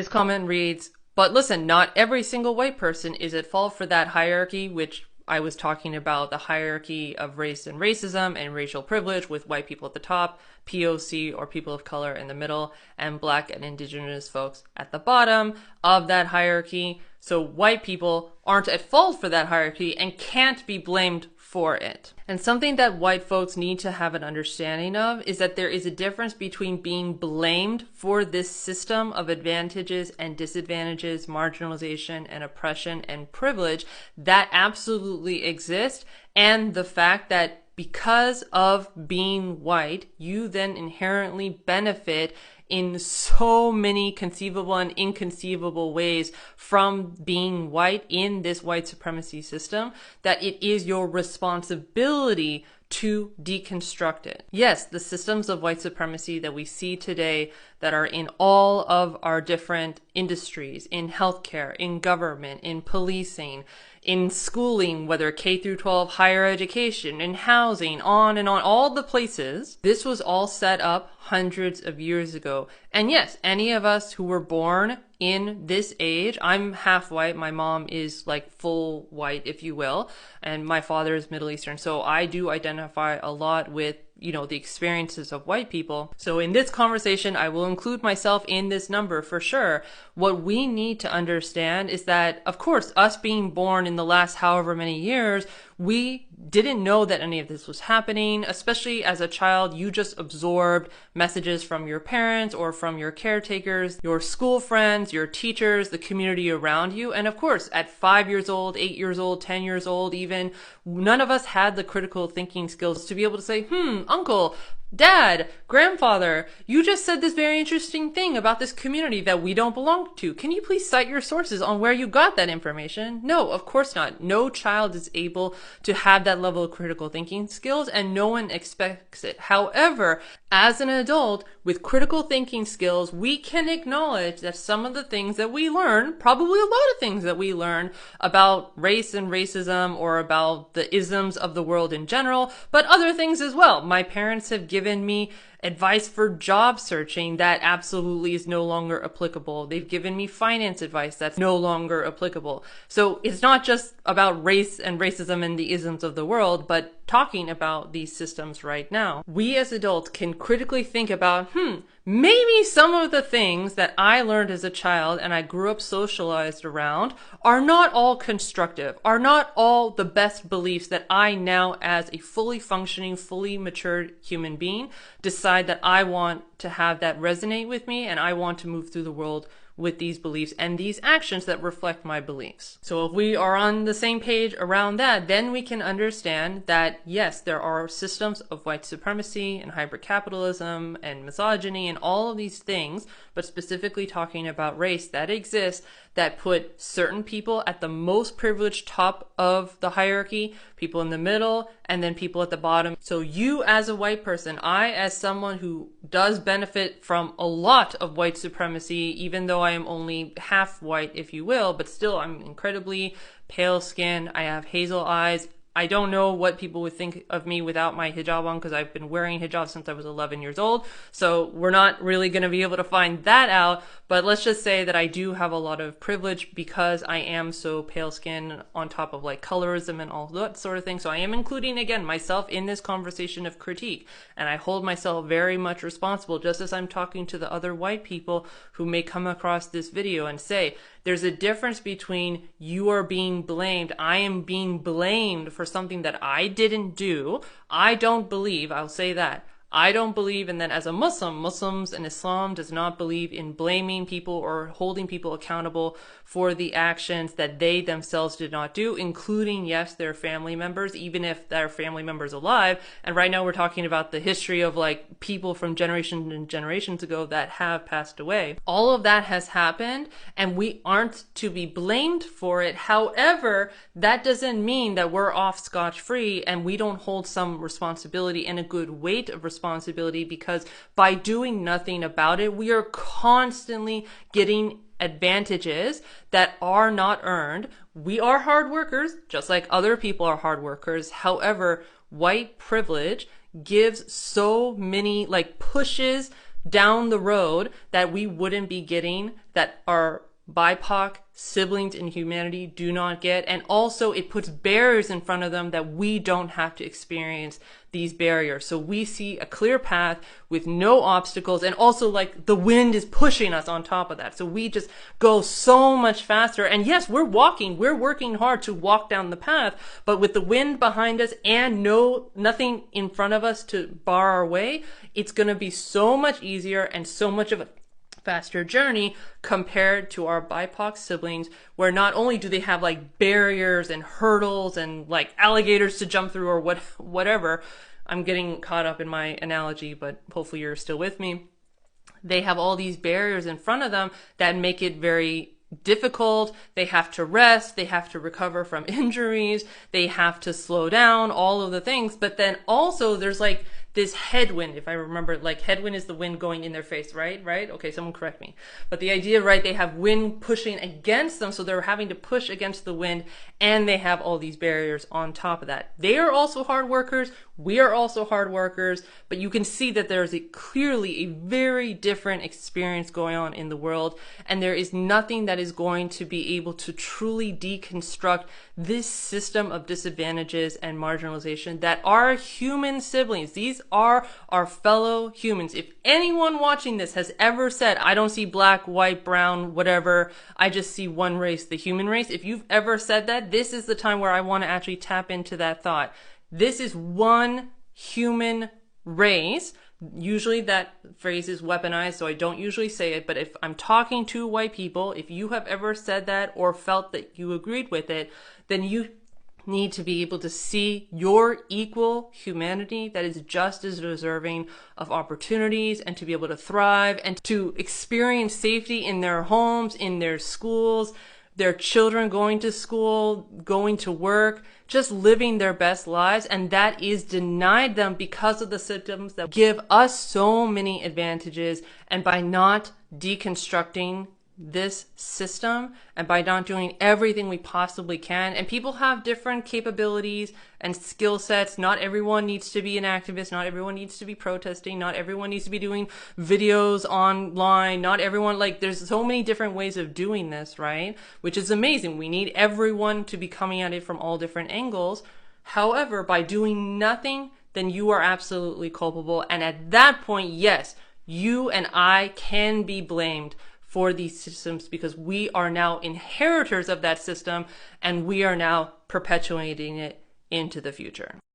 His comment reads, but listen, not every single white person is at fault for that hierarchy, which I was talking about the hierarchy of race and racism and racial privilege with white people at the top, POC or people of color in the middle, and black and indigenous folks at the bottom of that hierarchy. So white people aren't at fault for that hierarchy and can't be blamed for it. And something that white folks need to have an understanding of is that there is a difference between being blamed for this system of advantages and disadvantages, marginalization and oppression and privilege that absolutely exist, and the fact that because of being white, you then inherently benefit in so many conceivable and inconceivable ways from being white in this white supremacy system that it is your responsibility to deconstruct it. Yes, the systems of white supremacy that we see today that are in all of our different industries, in healthcare, in government, in policing, in schooling, whether K through 12, higher education, in housing, on and on, all the places. This was all set up hundreds of years ago. And yes, any of us who were born in this age, I'm half white, my mom is like full white, if you will, and my father is Middle Eastern. So I do identify a lot with the experiences of white people. So in this conversation, I will include myself in this number for sure. What we need to understand is that, of course, us being born in the last however many years, we didn't know that any of this was happening. Especially as a child, you just absorbed messages from your parents or from your caretakers, your school friends, your teachers, the community around you. And of course, at 5 years old, 8 years old, 10 years old even, none of us had the critical thinking skills to be able to say, uncle, dad, grandfather, you just said this very interesting thing about this community that we don't belong to. Can you please cite your sources on where you got that information? No, of course not. No child is able to have that level of critical thinking skills, and no one expects it. However, as an adult with critical thinking skills, we can acknowledge that some of the things that we learn, probably a lot of things that we learn about race and racism or about the isms of the world in general, but other things as well. My parents have given me advice for job searching that absolutely is no longer applicable. They've given me finance advice that's no longer applicable. So it's not just about race and racism and the isms of the world, but talking about these systems right now. We as adults can critically think about, maybe some of the things that I learned as a child and I grew up socialized around are not all constructive, are not all the best beliefs that I now, as a fully functioning, fully matured human being, decide that I want to have that resonate with me, and I want to move through the world with these beliefs and these actions that reflect my beliefs. So if we are on the same page around that, then we can understand that yes, there are systems of white supremacy and hypercapitalism and misogyny and all of these things, but specifically talking about race, that exist, that put certain people at the most privileged top of the hierarchy, people in the middle, and then people at the bottom. So you as a white person, I as someone who does benefit from a lot of white supremacy, even though I am only half white, if you will, but still I'm incredibly pale skin, I have hazel eyes. I don't know what people would think of me without my hijab on, because I've been wearing hijab since I was 11 years old. So we're not really going to be able to find that out. But let's just say that I do have a lot of privilege because I am so pale skinned, on top of like colorism and all that sort of thing. So I am including, again, myself in this conversation of critique. And I hold myself very much responsible, just as I'm talking to the other white people who may come across this video and say, there's a difference between you are being blamed, I am being blamed for something that I didn't do. I don't believe, I'll say that, I don't believe, and then as a Muslim, Muslims and Islam does not believe in blaming people or holding people accountable for the actions that they themselves did not do, including, yes, their family members, even if their family members alive. And right now we're talking about the history of like people from generations and generations ago that have passed away. All of that has happened and we aren't to be blamed for it. However, that doesn't mean that we're off scotch-free and we don't hold some responsibility and a good weight of responsibility, because by doing nothing about it, we are constantly getting advantages that are not earned. We are hard workers, just like other people are hard workers. However, white privilege gives so many, like, pushes down the road that we wouldn't be getting, that our BIPOC siblings in humanity do not get. And also it puts barriers in front of them that we don't have to experience these barriers. So we see a clear path with no obstacles, and also like the wind is pushing us on top of that. So we just go so much faster. And yes, we're working hard to walk down the path, but with the wind behind us and nothing in front of us to bar our way, it's going to be so much easier and so much of a faster journey compared to our BIPOC siblings, where not only do they have like barriers and hurdles and like alligators to jump through or whatever. I'm getting caught up in my analogy, but hopefully you're still with me. They have all these barriers in front of them that make it very difficult. They have to rest, they have to recover from injuries, they have to slow down, all of the things. But then also there's like this headwind, if I remember, like headwind is the wind going in their face, right? Okay, someone correct me. But the idea, right, they have wind pushing against them, so they're having to push against the wind, and they have all these barriers on top of that. They are also hard workers, we are also hard workers, but you can see that there's clearly a very different experience going on in the world, and there is nothing that is going to be able to truly deconstruct this system of disadvantages and marginalization that our human siblings, these are our fellow humans. If anyone watching this has ever said, I don't see black, white, brown, whatever, I just see one race, the human race. If you've ever said that, this is the time where I want to actually tap into that thought. This is one human race. Usually that phrase is weaponized, so I don't usually say it, but if I'm talking to white people, if you have ever said that or felt that you agreed with it, then you need to be able to see your equal humanity that is just as deserving of opportunities and to be able to thrive and to experience safety in their homes, in their schools, their children going to school, going to work, just living their best lives. And that is denied them because of the systems that give us so many advantages. And by not deconstructing this system and by not doing everything we possibly can, and people have different capabilities and skill sets. Not everyone needs to be an activist, not everyone needs to be protesting, not everyone needs to be doing videos online, not everyone, like there's so many different ways of doing this, right? Which is amazing. We need everyone to be coming at it from all different angles. However, by doing nothing, then you are absolutely culpable, and at that point, yes, you and I can be blamed for these systems because we are now inheritors of that system and we are now perpetuating it into the future.